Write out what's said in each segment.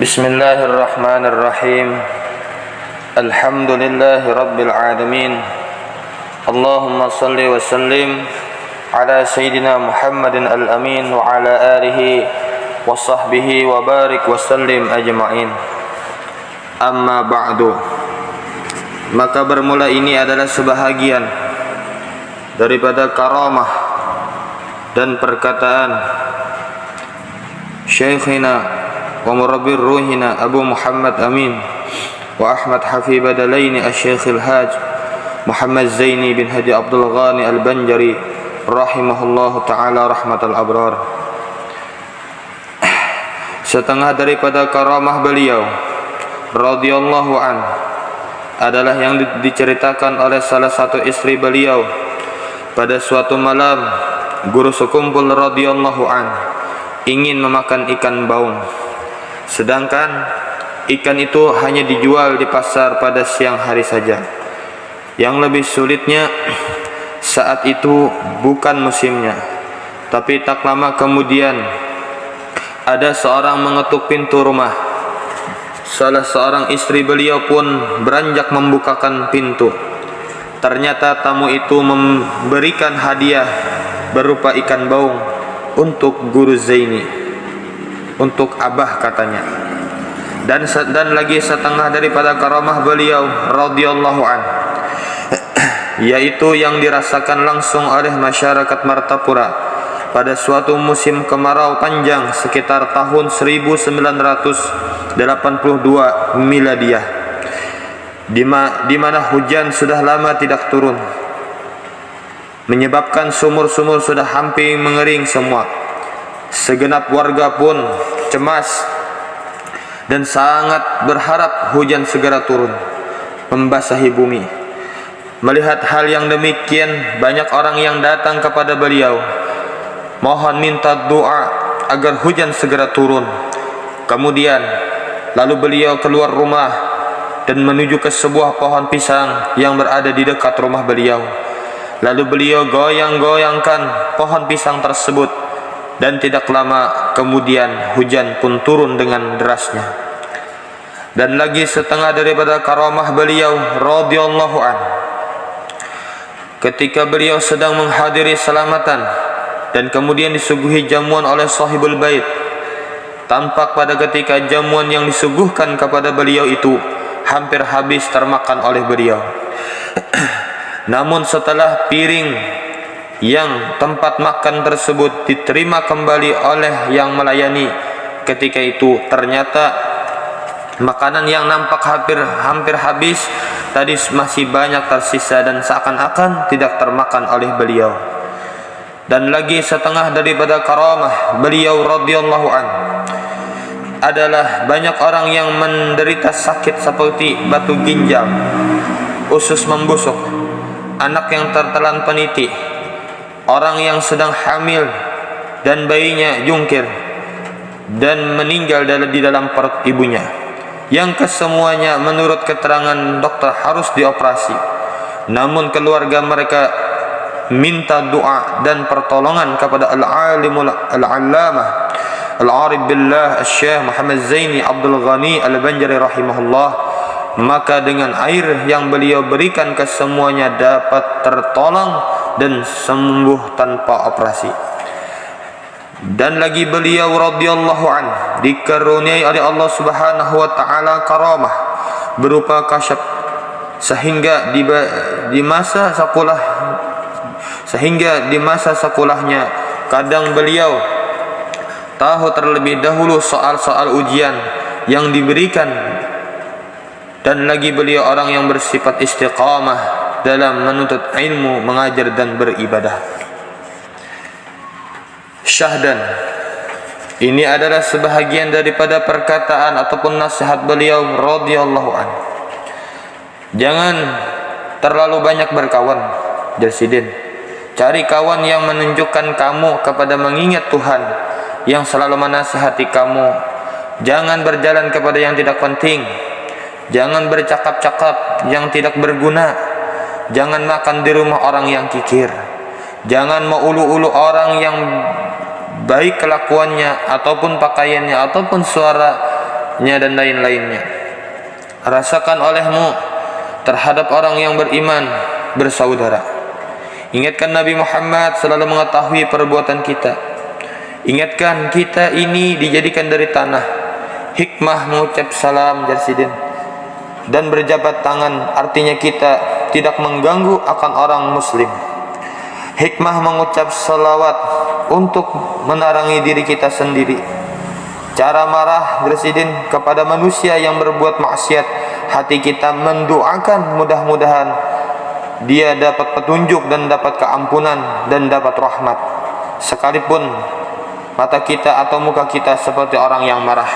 Bismillahirrahmanirrahim. Alhamdulillahi rabbil alamin. Allahumma salli wa sallim ala sayyidina Muhammadin al-amin wa ala alihi wa sahbihi wa barik wa sallim ajma'in. Amma ba'du. Maka bermula ini adalah sebahagian daripada karamah dan perkataan Syekhina wa murabbir ruhina Abu Muhammad Amin wa Ahmad Hafib Badalaini Asy-Syekhil Haj Muhammad Zaini bin Hadi Abdul Ghani Al-Banjari rahimahullahu ta'ala rahmatal abrar. Setengah daripada karamah beliau radhiyallahu an adalah yang diceritakan oleh salah satu istri beliau pada suatu malam. Guru sekumpul radhiyallahu an ingin memakan ikan baung, sedangkan ikan itu hanya dijual di pasar pada siang hari saja. Yang lebih sulitnya, saat itu bukan musimnya. Tapi tak lama kemudian ada seorang mengetuk pintu rumah. Salah seorang istri beliau pun beranjak membukakan pintu. Ternyata tamu itu memberikan hadiah berupa ikan baung untuk Guru Zaini, untuk Abah katanya. Dan lagi setengah daripada karamah beliau radhiyallahu an, yaitu yang dirasakan langsung oleh masyarakat Martapura pada suatu musim kemarau panjang sekitar tahun 1982 miladiah, di mana hujan sudah lama tidak turun, menyebabkan sumur-sumur sudah hampir mengering semua. Segenap warga pun cemas dan sangat berharap hujan segera turun membasahi bumi. Melihat hal yang demikian, banyak orang yang datang kepada beliau mohon minta doa agar hujan segera turun. Kemudian lalu beliau keluar rumah dan menuju ke sebuah pohon pisang yang berada di dekat rumah beliau. Lalu beliau goyang-goyangkan pohon pisang tersebut, dan tidak lama kemudian hujan pun turun dengan derasnya. Dan lagi setengah daripada karamah beliau radhiyallahu an, ketika beliau sedang menghadiri selamatan dan kemudian disuguhi jamuan oleh sahibul bait, tampak pada ketika jamuan yang disuguhkan kepada beliau itu hampir habis termakan oleh beliau. Namun setelah piring yang tempat makan tersebut diterima kembali oleh yang melayani ketika itu, ternyata makanan yang nampak hampir habis tadi masih banyak tersisa dan seakan-akan tidak termakan oleh beliau. Dan lagi setengah daripada karamah beliau radhiyallahu an adalah banyak orang yang menderita sakit seperti batu ginjal, usus membusuk, anak yang tertelan peniti, orang yang sedang hamil dan bayinya jungkir dan meninggal di dalam perut ibunya, yang kesemuanya menurut keterangan dokter harus dioperasi. Namun keluarga mereka minta doa dan pertolongan kepada al-alimul al-allamah al-arif billah Syekh Muhammad Zaini Abdul Ghani Al-Banjari rahimahullah. Maka dengan air yang beliau berikan kesemuanya dapat tertolong dan sembuh tanpa operasi. Dan lagi beliau radhiyallahu an dikaruniai oleh Allah Subhanahu wa taala karamah berupa kasyaf, sehingga di masa sekolahnya kadang beliau tahu terlebih dahulu soal-soal ujian yang diberikan. Dan lagi beliau orang yang bersifat istiqamah dalam menuntut ilmu, mengajar dan beribadah. Syahdan, ini adalah sebahagian daripada perkataan ataupun nasihat beliau radhiyallahu an. Jangan terlalu banyak berkawan, Jasidin. Cari kawan yang menunjukkan kamu kepada mengingat Tuhan, yang selalu menasihati kamu. Jangan berjalan kepada yang tidak penting. Jangan bercakap-cakap yang tidak berguna. Jangan makan di rumah orang yang kikir. Jangan mengulu-ulu orang yang baik kelakuannya ataupun pakaiannya ataupun suara dan lain-lainnya. Rasakan olehmu terhadap orang yang beriman bersaudara. Ingatkan Nabi Muhammad selalu mengetahui perbuatan kita. Ingatkan kita ini dijadikan dari tanah. Hikmah mengucap salam Jarsidin dan berjabat tangan, artinya kita tidak mengganggu akan orang muslim. Hikmah mengucap salawat untuk menarangi diri kita sendiri. Cara marah Jarsidin kepada manusia yang berbuat maksiat, hati kita mendoakan mudah-mudahan dia dapat petunjuk dan dapat keampunan dan dapat rahmat, sekalipun mata kita atau muka kita seperti orang yang marah.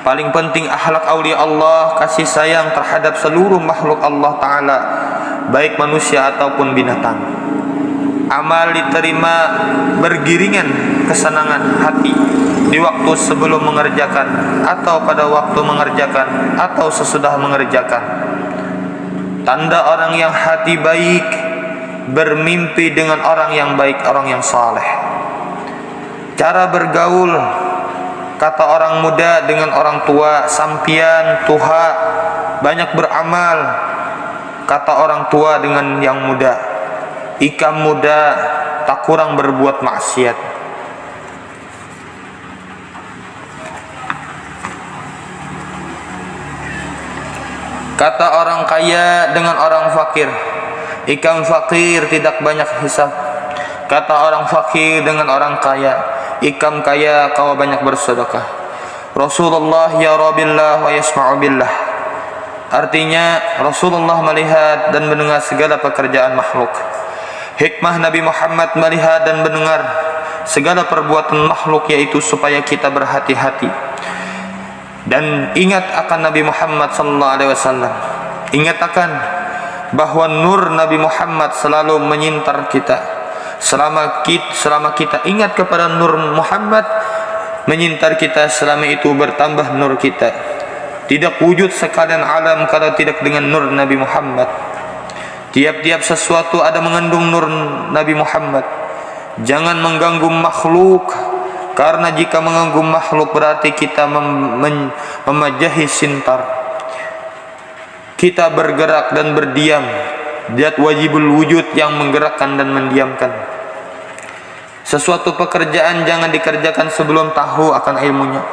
Paling penting akhlak aulia Allah, kasih sayang terhadap seluruh makhluk Allah Ta'ala, baik manusia ataupun binatang. Amal diterima bergiringan kesenangan hati di waktu sebelum mengerjakan, atau pada waktu mengerjakan, atau sesudah mengerjakan. Tanda orang yang hati baik, bermimpi dengan orang yang baik, orang yang saleh. Cara bergaul, kata orang muda dengan orang tua, sampian tuha banyak beramal, kata orang tua dengan yang muda, ikam muda tak kurang berbuat maksiat. Kata orang kaya dengan orang fakir, ikam fakir tidak banyak hisab. Kata orang fakir dengan orang kaya, ikam kaya kau banyak bersedekah. Rasulullah yara billah wa yasma'u billah. Artinya Rasulullah melihat dan mendengar segala pekerjaan makhluk. Hikmah Nabi Muhammad melihat dan mendengar segala perbuatan makhluk, yaitu supaya kita berhati-hati dan ingat akan Nabi Muhammad sallallahu alaihi wasallam. Ingat akan bahwa nur Nabi Muhammad selalu menyintar kita. Selama kita ingat kepada nur Muhammad menyintar kita, selama itu bertambah nur kita. Tidak wujud sekalian alam kalau tidak dengan nur Nabi Muhammad. Tiap-tiap sesuatu ada mengandung nur Nabi Muhammad. Jangan mengganggu makhluk, karena jika mengganggu makhluk berarti kita memajahi sintar. Kita bergerak dan berdiam. Zat wajibul wujud yang menggerakkan dan mendiamkan. Sesuatu pekerjaan jangan dikerjakan sebelum tahu akan ilmunya.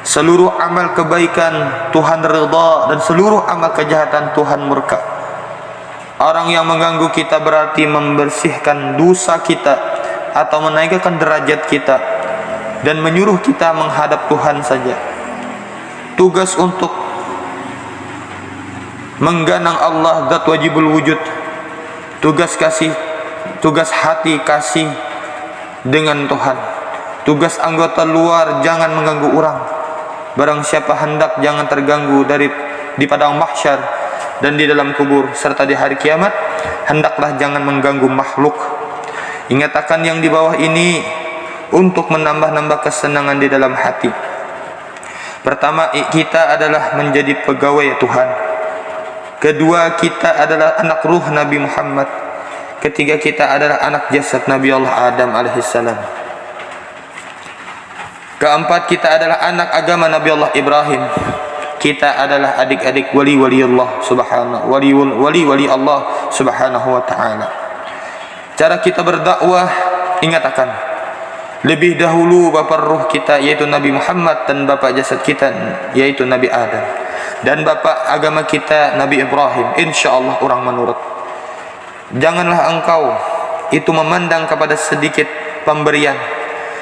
Seluruh amal kebaikan Tuhan ridha dan seluruh amal kejahatan Tuhan murka. Orang yang mengganggu kita berarti membersihkan dosa kita atau menaikkan derajat kita dan menyuruh kita menghadap Tuhan saja. Tugas untuk mengganang Allah zat wajibul wujud, tugas hati kasih dengan Tuhan. Tugas anggota luar jangan mengganggu orang. Barang siapa hendak jangan terganggu di padang mahsyar dan di dalam kubur serta di hari kiamat, hendaklah jangan mengganggu makhluk. Ingat akan yang di bawah ini untuk menambah-nambah kesenangan di dalam hati. Pertama, kita adalah menjadi pegawai Tuhan. Kedua, kita adalah anak ruh Nabi Muhammad. Ketiga, kita adalah anak jasad Nabi Allah Adam alaihissalam. Keempat, kita adalah anak agama Nabi Allah Ibrahim. Kita adalah adik-adik wali-wali Allah subhanahu wali Allah subhanahu wa ta'ala. Cara kita berdakwah, ingat akan lebih dahulu bapa ruh kita yaitu Nabi Muhammad dan bapa jasad kita yaitu Nabi Adam, dan bapa agama kita Nabi Ibrahim. InsyaAllah orang menurut. Janganlah engkau itu memandang kepada sedikit pemberian,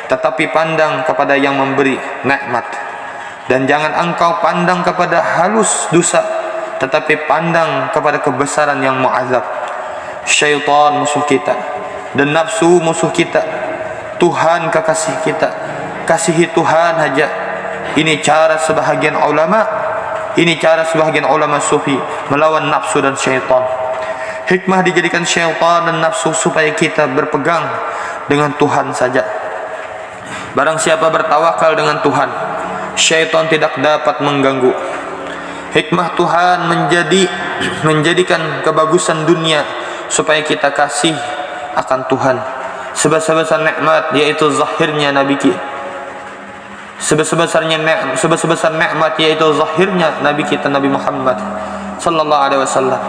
tetapi pandang kepada yang memberi nikmat. Dan jangan engkau pandang kepada halus dosa, tetapi pandang kepada kebesaran yang mu'azab. Syaitan musuh kita dan nafsu musuh kita, Tuhan kekasih kita. Kasihi Tuhan saja. Ini cara sebahagian ulama, sufi melawan nafsu dan syaitan. Hikmah dijadikan syaitan dan nafsu supaya kita berpegang dengan Tuhan saja. Barang siapa bertawakal dengan Tuhan, syaitan tidak dapat mengganggu. Hikmah Tuhan menjadikan kebagusan dunia supaya kita kasih akan Tuhan. Sebesar-besar nikmat yaitu zahirnya Nabi kita. sebesar nikmat, yaitu zahirnya Nabi kita Nabi Muhammad sallallahu alaihi wasallam.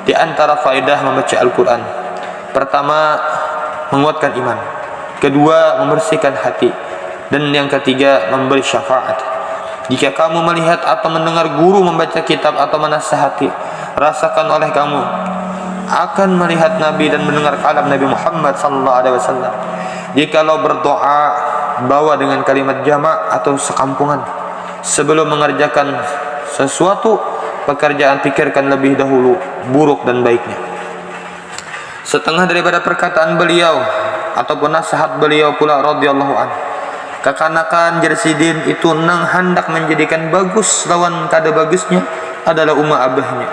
Di antara faedah membaca Al-Qur'an, pertama, menguatkan iman. Kedua, membersihkan hati. Dan yang ketiga, memberi syafaat. Jika kamu melihat atau mendengar guru membaca kitab atau menasihati, rasakan oleh kamu akan melihat Nabi dan mendengar kalam Nabi Muhammad sallallahu alaihi wasallam. Jikalau berdoa, bawa dengan kalimat jamak atau sekampungan. Sebelum mengerjakan sesuatu pekerjaan, pikirkan lebih dahulu buruk dan baiknya. Setengah daripada perkataan beliau ataupun nasihat beliau pula radhiyallahu anhu, kekanakan Jersidin itu nang hendak menjadikan bagus lawan kada bagusnya adalah umma abahnya.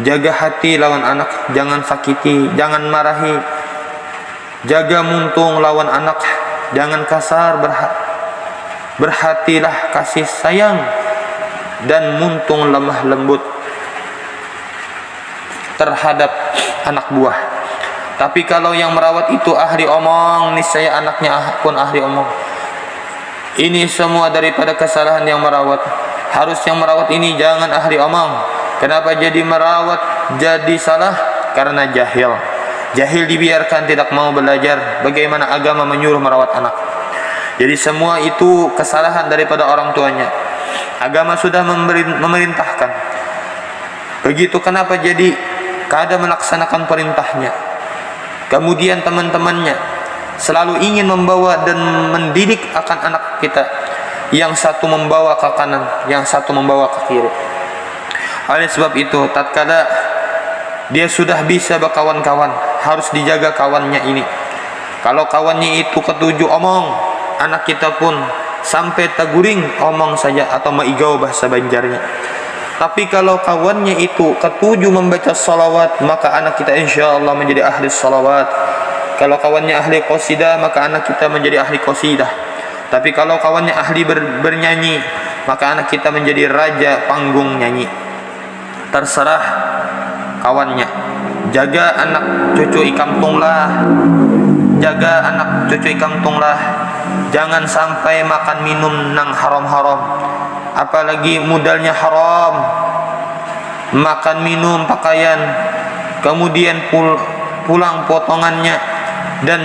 Jaga hati lawan anak, jangan sakiti, jangan marahi. Jaga muntung lawan anak, jangan kasar. Berhatilah kasih sayang dan muntung lemah lembut terhadap anak buah. Tapi kalau yang merawat itu ahli omong, niscaya anaknya pun ahli omong. Ini semua daripada kesalahan yang merawat. Harus yang merawat ini jangan ahli omong. Kenapa jadi merawat jadi salah? Karena jahil. Jahil dibiarkan tidak mau belajar. Bagaimana agama menyuruh merawat anak? Jadi semua itu kesalahan daripada orang tuanya. Agama sudah memerintahkan. Begitu, kenapa jadi kada melaksanakan perintahnya? Kemudian teman-temannya selalu ingin membawa dan mendidik akan anak kita. Yang satu membawa ke kanan, yang satu membawa ke kiri. Oleh sebab itu, tatkala dia sudah bisa berkawan-kawan, harus dijaga kawannya ini. Kalau kawannya itu ketujuh omong, anak kita pun sampai taguring omong saja atau maigau bahasa Banjarnya. Tapi kalau kawannya itu ketujuh membaca salawat, maka anak kita insya Allah menjadi ahli salawat. Kalau kawannya ahli qasidah, maka anak kita menjadi ahli qasidah. Tapi kalau kawannya ahli bernyanyi, maka anak kita menjadi raja panggung nyanyi. Terserah kawannya. Jaga anak cucu ikampung lah. Jaga anak cucu ikampung lah. Jangan sampai makan minum nang haram-haram. Apalagi modalnya haram, makan minum pakaian, kemudian pulang potongannya dan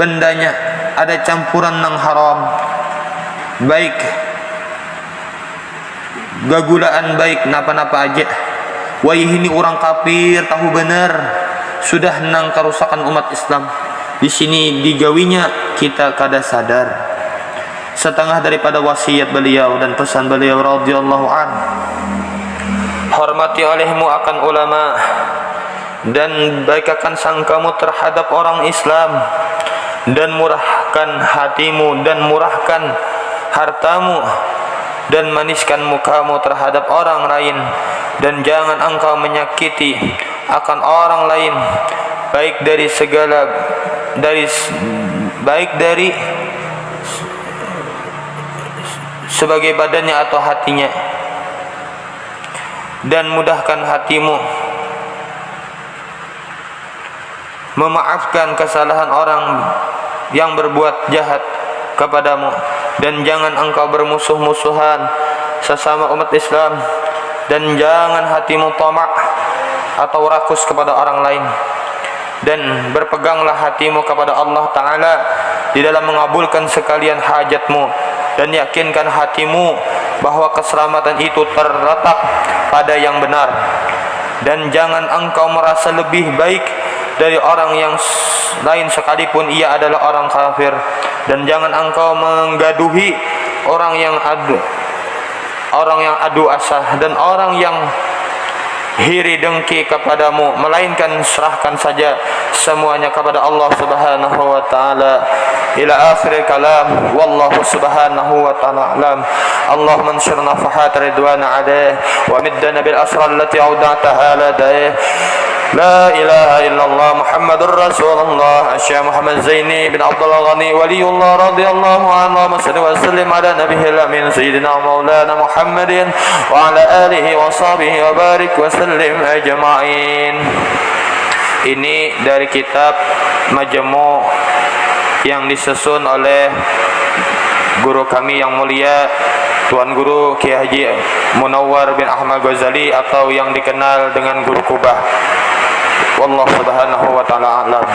bendanya ada campuran nang haram, baik gagulaan, baik napa-napa aja. Wah, ini orang kafir tahu benar sudah nang kerusakan umat Islam. Di sini digawinya kita kada sadar. Setengah daripada wasiat beliau dan pesan beliau radhiyallahu an, hormati olehmu akan ulama dan baikkan sangkamu terhadap orang Islam, dan murahkan hatimu dan murahkan hartamu dan maniskan mukamu terhadap orang lain, dan jangan engkau menyakiti akan orang lain, baik dari sebagai badannya atau hatinya. Dan mudahkan hatimu memaafkan kesalahan orang yang berbuat jahat kepadamu, dan jangan engkau bermusuh-musuhan sesama umat Islam, dan jangan hatimu tamak atau rakus kepada orang lain, dan berpeganglah hatimu kepada Allah Ta'ala di dalam mengabulkan sekalian hajatmu, dan yakinkan hatimu bahwa keselamatan itu terletak pada yang benar. Dan jangan engkau merasa lebih baik dari orang yang lain sekalipun ia adalah orang kafir, dan jangan engkau menggaduhi orang yang adu asah dan orang yang hiri dengki kepadamu, melainkan serahkan saja semuanya kepada Allah Subhanahu wa taala. Ila akhir kalam, wallahu subhanahu wa ta'ala alam. Allahumma anshur nafahat ridwana alaih wa middana bil asrar allati awda'taha ladaih. La ilaha illallah Muhammadur Rasulullah. Syekh Muhammad Zaini bin Abdul Ghani waliullah radhiyallahu anhu. Wa sallim ala nabiyil amin sayyidina maulana Muhammadin wa ala alihi wa sahbihi wa barik wa sallim ajma'in. Ini dari kitab Majmu' yang disusun oleh guru kami yang mulia Tuan Guru Kiai Haji Munawwar bin Ahmad Ghazali atau yang dikenal dengan Guru Kubah. Wallahu subhanahu wa ta'ala a'lam.